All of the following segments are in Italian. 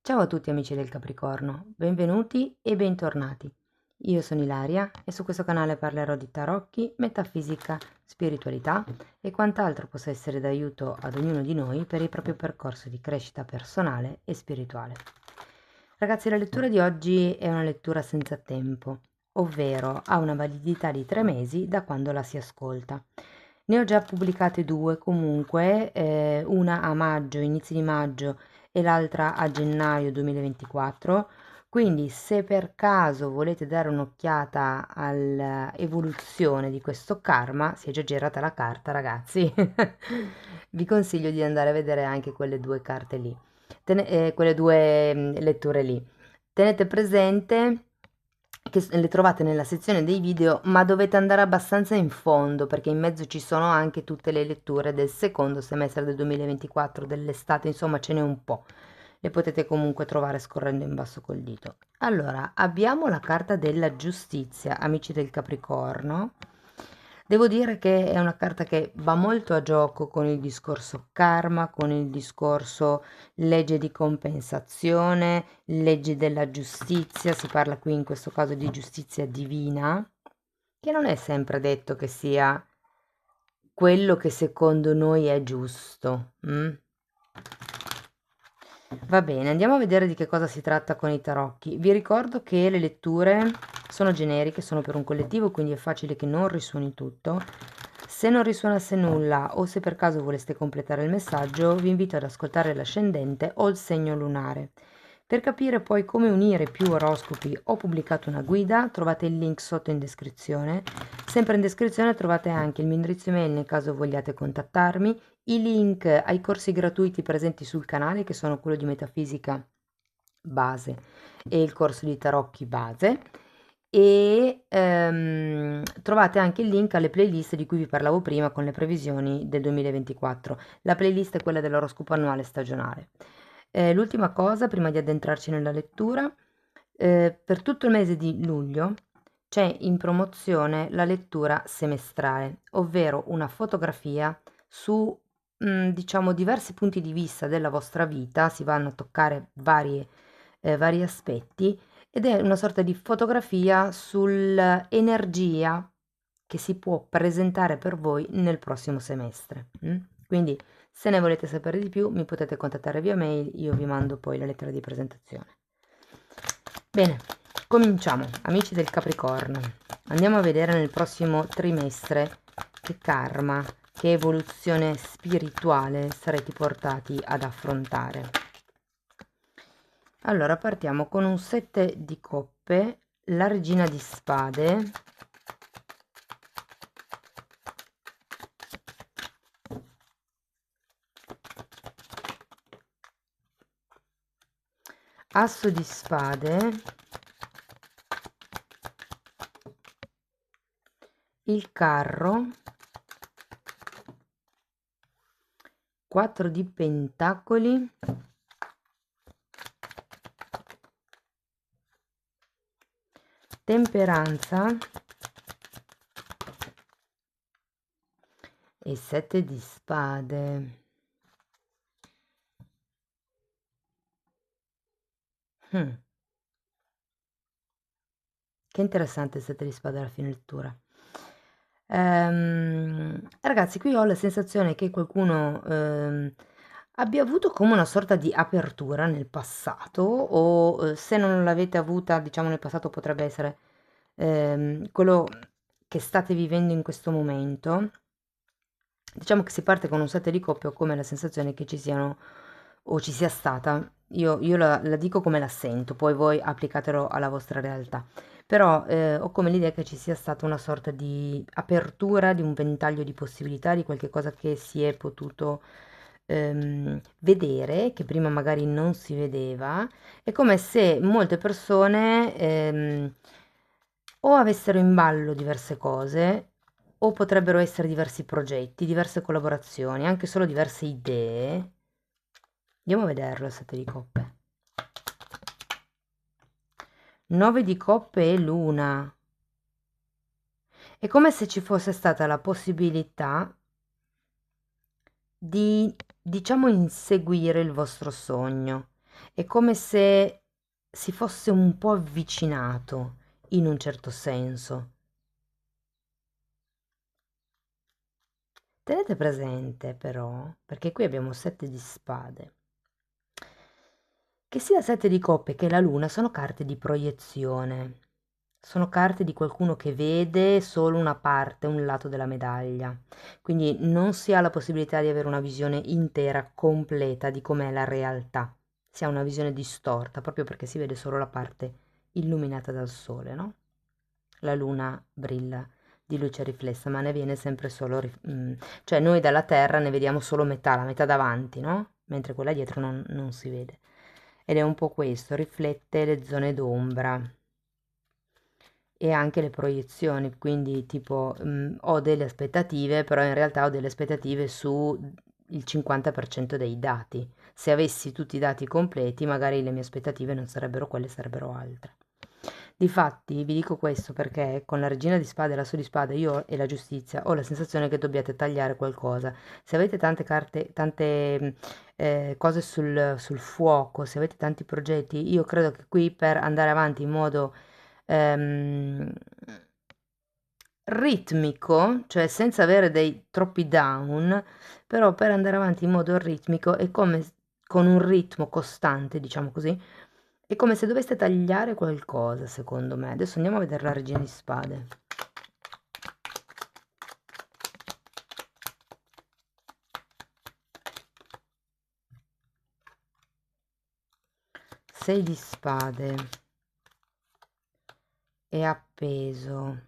Ciao a tutti amici del Capricorno, benvenuti e bentornati. Io sono Ilaria e su questo canale parlerò di tarocchi, metafisica, spiritualità e quant'altro possa essere d'aiuto ad ognuno di noi per il proprio percorso di crescita personale e spirituale. Ragazzi, la lettura di oggi è una lettura senza tempo, ovvero ha una validità di 3 mesi da quando la si ascolta. Ne ho già pubblicate due comunque, una a maggio, inizi di maggio e l'altra a gennaio 2024. Quindi se per caso volete dare un'occhiata all'evoluzione di questo karma, si è già girata la carta ragazzi, vi consiglio di andare a vedere anche quelle due carte lì, quelle due letture lì. Tenete presente che le trovate nella sezione dei video, ma dovete andare abbastanza in fondo perché in mezzo ci sono anche tutte le letture del secondo semestre del 2024, dell'estate, insomma ce n'è un po'. Le potete comunque trovare scorrendo in basso col dito. Allora, abbiamo la carta della giustizia, amici del Capricorno. Devo dire che è una carta che va molto a gioco con il discorso karma, con il discorso legge di compensazione, legge della giustizia, si parla qui in questo caso di giustizia divina, che non è sempre detto che sia quello che secondo noi è giusto. Va bene, andiamo a vedere di che cosa si tratta con i tarocchi. Vi ricordo che le letture sono generiche, sono per un collettivo, quindi è facile che non risuoni tutto. Se non risuonasse nulla o se per caso voleste completare il messaggio, vi invito ad ascoltare l'ascendente o il segno lunare. Per capire poi come unire più oroscopi ho pubblicato una guida, trovate il link sotto in descrizione. Sempre in descrizione trovate anche il mio indirizzo email nel caso vogliate contattarmi, i link ai corsi gratuiti presenti sul canale che sono quello di metafisica base e il corso di tarocchi base e trovate anche il link alle playlist di cui vi parlavo prima con le previsioni del 2024. La playlist è quella dell'oroscopo annuale stagionale. L'ultima cosa, prima di addentrarci nella lettura, per tutto il mese di luglio c'è in promozione la lettura semestrale, ovvero una fotografia su, diciamo, diversi punti di vista della vostra vita, si vanno a toccare vari aspetti ed è una sorta di fotografia sull'energia che si può presentare per voi nel prossimo semestre. Quindi se ne volete sapere di più mi potete contattare via mail, io vi mando poi la lettera di presentazione. Bene, cominciamo, amici del Capricorno. Andiamo a vedere nel prossimo trimestre che karma, che evoluzione spirituale sarete portati ad affrontare. Allora, partiamo con un 7 di coppe, la regina di spade, asso di spade, il carro, 4 di pentacoli, temperanza e 7 di spade. Che interessante il 7 di spade alla fine lettura. Ragazzi, qui ho la sensazione che qualcuno abbia avuto come una sorta di apertura nel passato o se non l'avete avuta, diciamo nel passato potrebbe essere quello che state vivendo in questo momento. Diciamo che si parte con un 7 di coppia, ho come la sensazione che ci siano o ci sia stata, io la dico come la sento, poi voi applicatelo alla vostra realtà, però ho come l'idea che ci sia stata una sorta di apertura di un ventaglio di possibilità, di qualche cosa che si è potuto vedere, che prima magari non si vedeva. È come se molte persone o avessero in ballo diverse cose o potrebbero essere diversi progetti, diverse collaborazioni, anche solo diverse idee. Andiamo a vederlo il 7 di coppe. 9 di coppe e luna. È come se ci fosse stata la possibilità di, diciamo, inseguire il vostro sogno. È come se si fosse un po' avvicinato in un certo senso. Tenete presente però, perché qui abbiamo 7 di spade, che sia 7 di coppe che la luna sono carte di proiezione, sono carte di qualcuno che vede solo una parte, un lato della medaglia, quindi non si ha la possibilità di avere una visione intera, completa di com'è la realtà, si ha una visione distorta proprio perché si vede solo la parte illuminata dal sole, no? La luna brilla di luce riflessa, ma ne viene sempre solo, cioè noi dalla Terra ne vediamo solo metà, la metà davanti, no? Mentre quella dietro non si vede. Ed è un po' questo, riflette le zone d'ombra e anche le proiezioni, quindi tipo ho delle aspettative, però in realtà ho delle aspettative su il 50% dei dati. Se avessi tutti i dati completi, magari le mie aspettative non sarebbero quelle, sarebbero altre. Difatti, vi dico questo perché con la regina di spade e l'asso di spade io e la giustizia ho la sensazione che dobbiate tagliare qualcosa. Se avete tante carte, tante cose sul fuoco, se avete tanti progetti, io credo che qui per andare avanti in modo ehm, ritmico, cioè senza avere dei troppi down, però per andare avanti in modo ritmico è come con un ritmo costante, diciamo così, è come se doveste tagliare qualcosa, secondo me. Adesso andiamo a vedere la regina di spade. Sei di spade è appeso.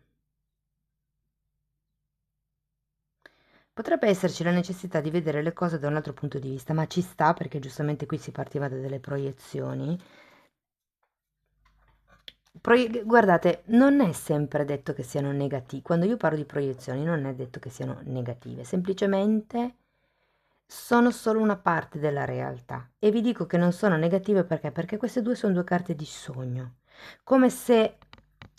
Potrebbe esserci la necessità di vedere le cose da un altro punto di vista, ma ci sta perché giustamente qui si partiva da delle proiezioni. Guardate, non è sempre detto che siano negativi. Quando io parlo di proiezioni non è detto che siano negative, semplicemente sono solo una parte della realtà. E vi dico che non sono negative perché? Perché queste due sono due carte di sogno, come se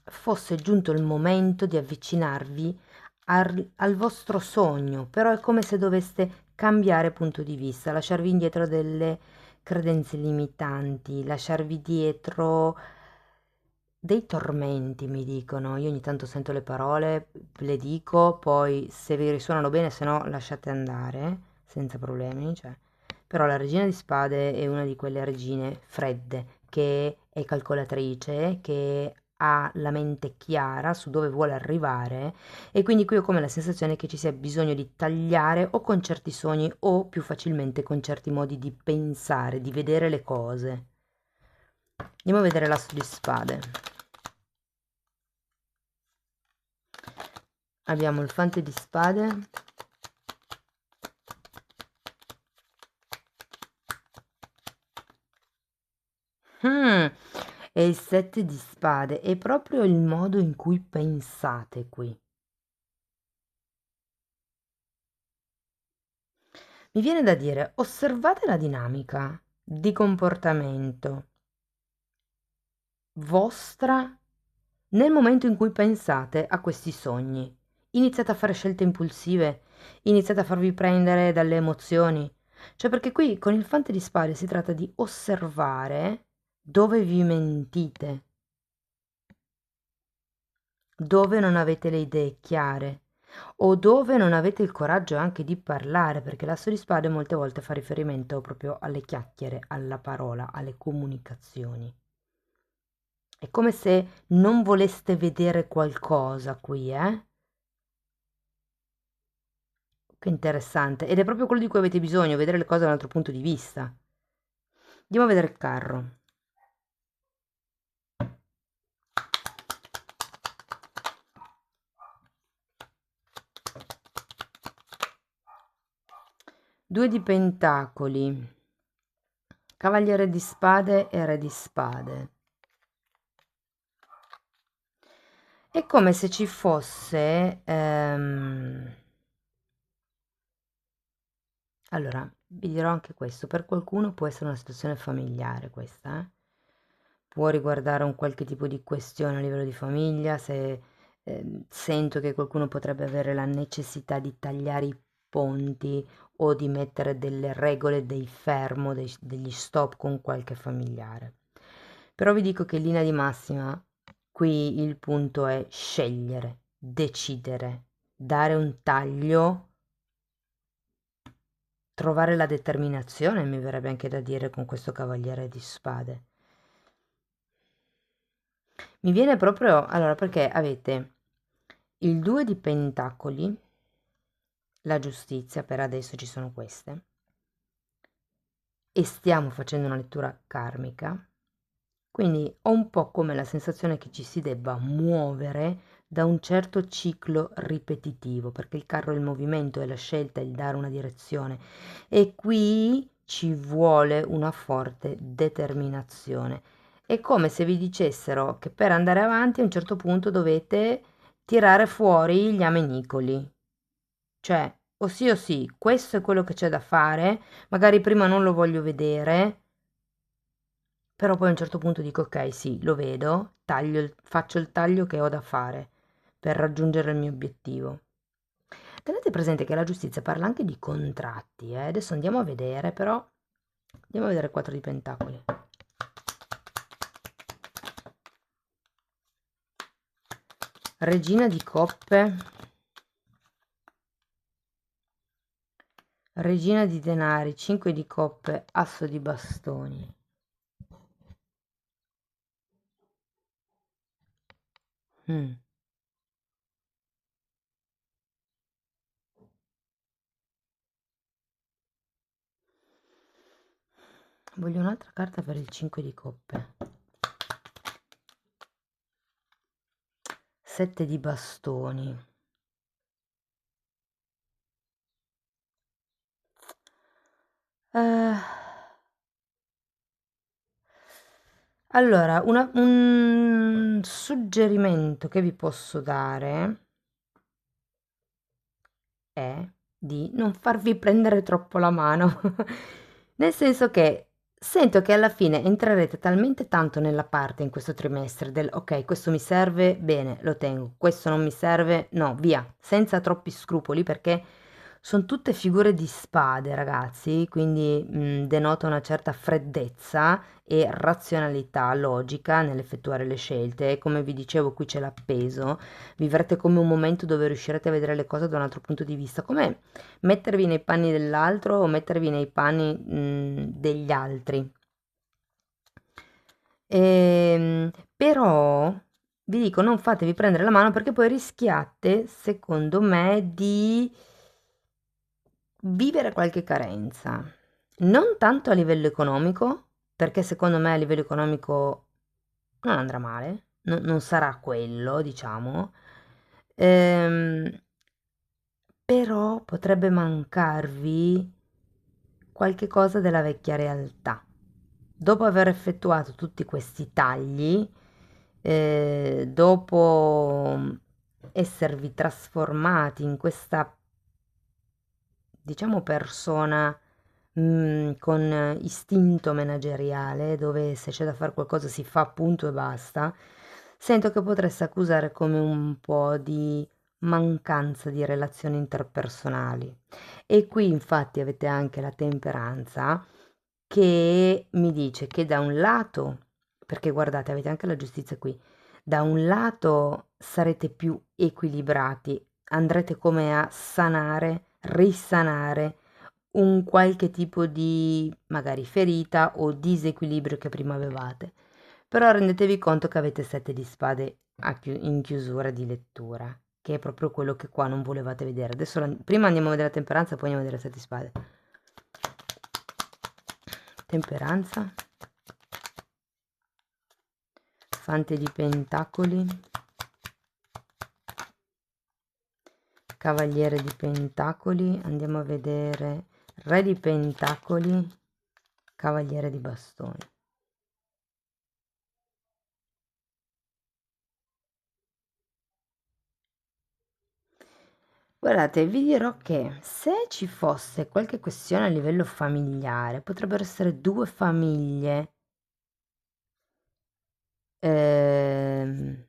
fosse giunto il momento di avvicinarvi al vostro sogno, però è come se doveste cambiare punto di vista, lasciarvi indietro delle credenze limitanti, lasciarvi dietro dei tormenti, mi dicono. Io ogni tanto sento le parole, le dico, poi se vi risuonano bene, se no lasciate andare, senza problemi, cioè. Però la regina di spade è una di quelle regine fredde, che è calcolatrice, che ha la mente chiara su dove vuole arrivare e quindi qui ho come la sensazione che ci sia bisogno di tagliare o con certi sogni o più facilmente con certi modi di pensare, di vedere le cose. Andiamo a vedere l'asso di spade. Abbiamo il fante di spade, mm, e il sette di spade. È proprio il modo in cui pensate qui. Mi viene da dire, osservate la dinamica di comportamento vostra nel momento in cui pensate a questi sogni. Iniziate a fare scelte impulsive, iniziate a farvi prendere dalle emozioni. Cioè, perché qui con il fante di spade si tratta di osservare dove vi mentite, dove non avete le idee chiare o dove non avete il coraggio anche di parlare, perché l'asso di spade molte volte fa riferimento proprio alle chiacchiere, alla parola, alle comunicazioni. È come se non voleste vedere qualcosa qui, eh? Che interessante. Ed è proprio quello di cui avete bisogno, vedere le cose da un altro punto di vista. Andiamo a vedere il carro. Due di pentacoli, cavaliere di spade e re di spade. È come se ci fosse... Allora, vi dirò anche questo, per qualcuno può essere una situazione familiare questa, eh? Può riguardare un qualche tipo di questione a livello di famiglia, se sento che qualcuno potrebbe avere la necessità di tagliare i ponti o di mettere delle regole, dei fermo, degli stop con qualche familiare. Però vi dico che in linea di massima qui il punto è scegliere, decidere, dare un taglio, trovare la determinazione, mi verrebbe anche da dire con questo cavaliere di spade. Mi viene proprio, allora, perché avete il 2 di pentacoli, la giustizia, per adesso ci sono queste, e stiamo facendo una lettura karmica, quindi ho un po' come la sensazione che ci si debba muovere da un certo ciclo ripetitivo, perché il carro è il movimento, è la scelta, è il dare una direzione, e qui ci vuole una forte determinazione. È come se vi dicessero che per andare avanti a un certo punto dovete tirare fuori gli amenicoli, cioè o sì, questo è quello che c'è da fare, magari prima non lo voglio vedere, però poi a un certo punto dico ok, sì, lo vedo, faccio il taglio che ho da fare per raggiungere il mio obiettivo. Tenete presente che la giustizia parla anche di contratti, eh? Adesso andiamo a vedere, però andiamo a vedere il 4 di pentacoli. Regina di coppe, regina di denari, 5 di coppe, asso di bastoni. Mm. Voglio un'altra carta per il 5 di coppe. 7 di bastoni. Eh, allora, un suggerimento che vi posso dare è di non farvi prendere troppo la mano, nel senso che sento che alla fine entrerete talmente tanto nella parte in questo trimestre del ok, questo mi serve, bene, lo tengo, questo non mi serve, no, via, senza troppi scrupoli perché sono tutte figure di spade, ragazzi, quindi denota una certa freddezza e razionalità logica nell'effettuare le scelte. E come vi dicevo, qui c'è l'appeso, vivrete come un momento dove riuscirete a vedere le cose da un altro punto di vista, come mettervi nei panni dell'altro o mettervi nei panni degli altri. Però vi dico, non fatevi prendere la mano perché poi rischiate, secondo me, di vivere qualche carenza. Non tanto a livello economico, perché secondo me a livello economico non andrà male, non sarà quello, diciamo. Ehm, Però potrebbe mancarvi qualche cosa della vecchia realtà. Dopo aver effettuato tutti questi tagli, dopo esservi trasformati in questa, diciamo, persona con istinto manageriale, dove se c'è da fare qualcosa si fa punto e basta, sento che potreste accusare come un po' di mancanza di relazioni interpersonali. E qui infatti avete anche la temperanza che mi dice che da un lato, perché guardate, avete anche la giustizia qui, da un lato sarete più equilibrati, andrete come a sanare, risanare un qualche tipo di magari ferita o disequilibrio che prima avevate. Però rendetevi conto che avete 7 di spade in chiusura di lettura, che è proprio quello che qua non volevate vedere. Adesso prima andiamo a vedere la temperanza, poi andiamo a vedere 7 di spade. Temperanza, fante di pentacoli, cavaliere di pentacoli, andiamo a vedere re di pentacoli, cavaliere di bastoni. Guardate, vi dirò che se ci fosse qualche questione a livello familiare, potrebbero essere due famiglie ehm,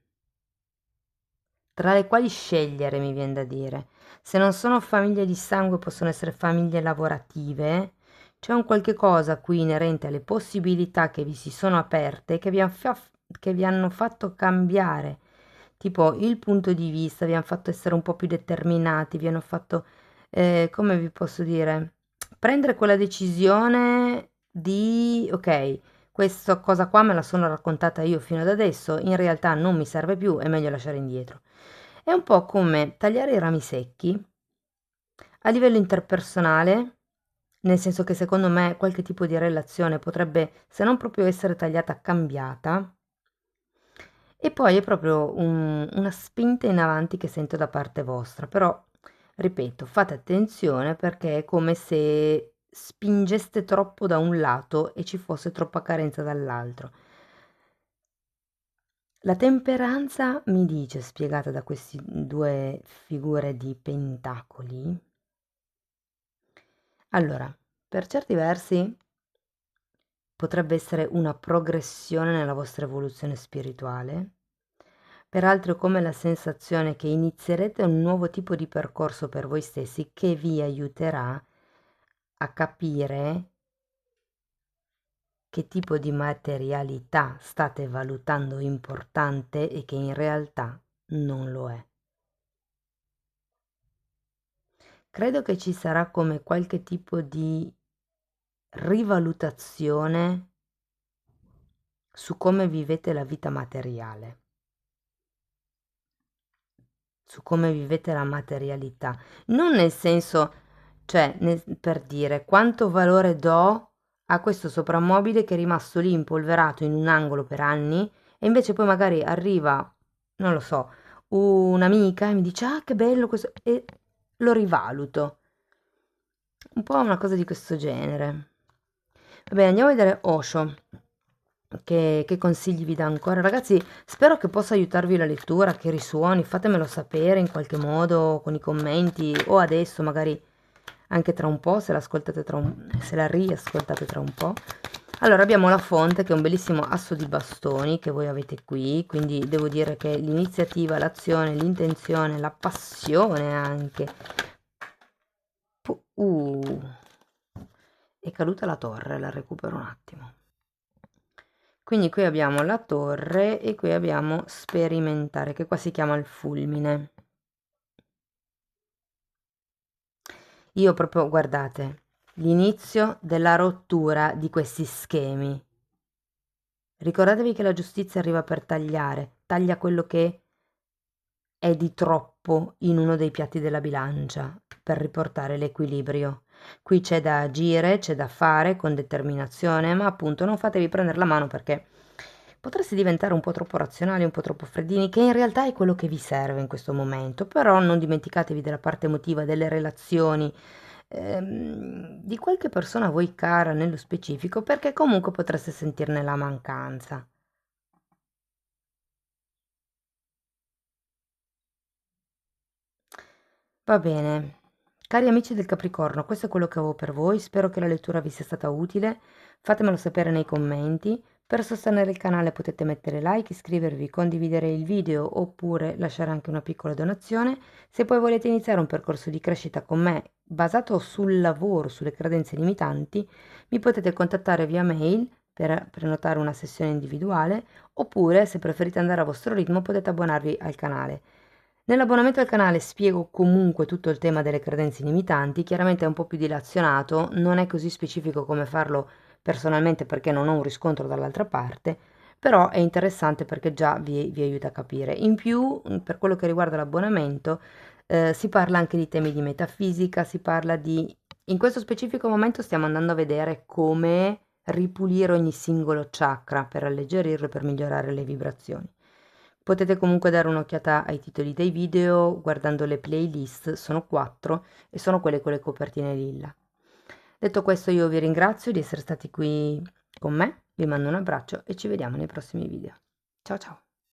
tra le quali scegliere, mi viene da dire. Se non sono famiglie di sangue, possono essere famiglie lavorative. C'è un qualche cosa qui inerente alle possibilità che vi si sono aperte, che vi hanno fatto cambiare, tipo il punto di vista, vi hanno fatto essere un po' più determinati, vi hanno fatto, come vi posso dire, prendere quella decisione di, ok, questa cosa qua me la sono raccontata io fino ad adesso, in realtà non mi serve più, è meglio lasciare indietro. È un po' come tagliare i rami secchi a livello interpersonale, nel senso che secondo me qualche tipo di relazione potrebbe, se non proprio essere tagliata, cambiata. E poi è proprio una spinta in avanti che sento da parte vostra, però ripeto, fate attenzione perché è come se spingeste troppo da un lato e ci fosse troppa carenza dall'altro. La temperanza mi dice, spiegata da queste due figure di pentacoli, allora, per certi versi potrebbe essere una progressione nella vostra evoluzione spirituale, per altri è come la sensazione che inizierete un nuovo tipo di percorso per voi stessi che vi aiuterà a capire che tipo di materialità state valutando importante e che in realtà non lo è. Credo che ci sarà come qualche tipo di rivalutazione su come vivete la vita materiale, su come vivete la materialità, non nel senso, cioè per dire quanto valore do a questo soprammobile che è rimasto lì impolverato in un angolo per anni e invece poi magari arriva, non lo so, un'amica e mi dice ah che bello questo e lo rivaluto. Un po' una cosa di questo genere. Va bene, andiamo a vedere Osho. Che consigli vi dà ancora? Ragazzi, spero che possa aiutarvi la lettura, che risuoni, fatemelo sapere in qualche modo con i commenti o adesso, magari anche tra un po', se l'ascoltate se la riascoltate tra un po'. Allora, abbiamo la fonte che è un bellissimo asso di bastoni che voi avete qui, quindi devo dire che l'iniziativa, l'azione, l'intenzione, la passione anche. È caduta la torre, la recupero un attimo. Quindi qui abbiamo la torre e qui abbiamo sperimentare, che qua si chiama il fulmine. Io proprio, guardate, l'inizio della rottura di questi schemi. Ricordatevi che la giustizia arriva per tagliare, taglia quello che è di troppo in uno dei piatti della bilancia per riportare l'equilibrio. Qui c'è da agire, c'è da fare con determinazione, ma appunto non fatevi prendere la mano perché potreste diventare un po' troppo razionali, un po' troppo freddini, che in realtà è quello che vi serve in questo momento, però non dimenticatevi della parte emotiva, delle relazioni, di qualche persona a voi cara nello specifico, perché comunque potreste sentirne la mancanza. Va bene. Cari amici del Capricorno, questo è quello che avevo per voi, spero che la lettura vi sia stata utile, fatemelo sapere nei commenti. Per sostenere il canale potete mettere like, iscrivervi, condividere il video oppure lasciare anche una piccola donazione. Se poi volete iniziare un percorso di crescita con me basato sul lavoro, sulle credenze limitanti, mi potete contattare via mail per prenotare una sessione individuale oppure se preferite andare a vostro ritmo potete abbonarvi al canale. Nell'abbonamento al canale spiego comunque tutto il tema delle credenze limitanti, chiaramente è un po' più dilazionato, non è così specifico come farlo personalmente perché non ho un riscontro dall'altra parte, però è interessante perché già vi aiuta a capire. In più, per quello che riguarda l'abbonamento, si parla anche di temi di metafisica, si parla di... In questo specifico momento stiamo andando a vedere come ripulire ogni singolo chakra per alleggerirlo e per migliorare le vibrazioni. Potete comunque dare un'occhiata ai titoli dei video guardando le playlist, sono 4 e sono quelle con le copertine lilla. Detto questo io vi ringrazio di essere stati qui con me, vi mando un abbraccio e ci vediamo nei prossimi video. Ciao ciao!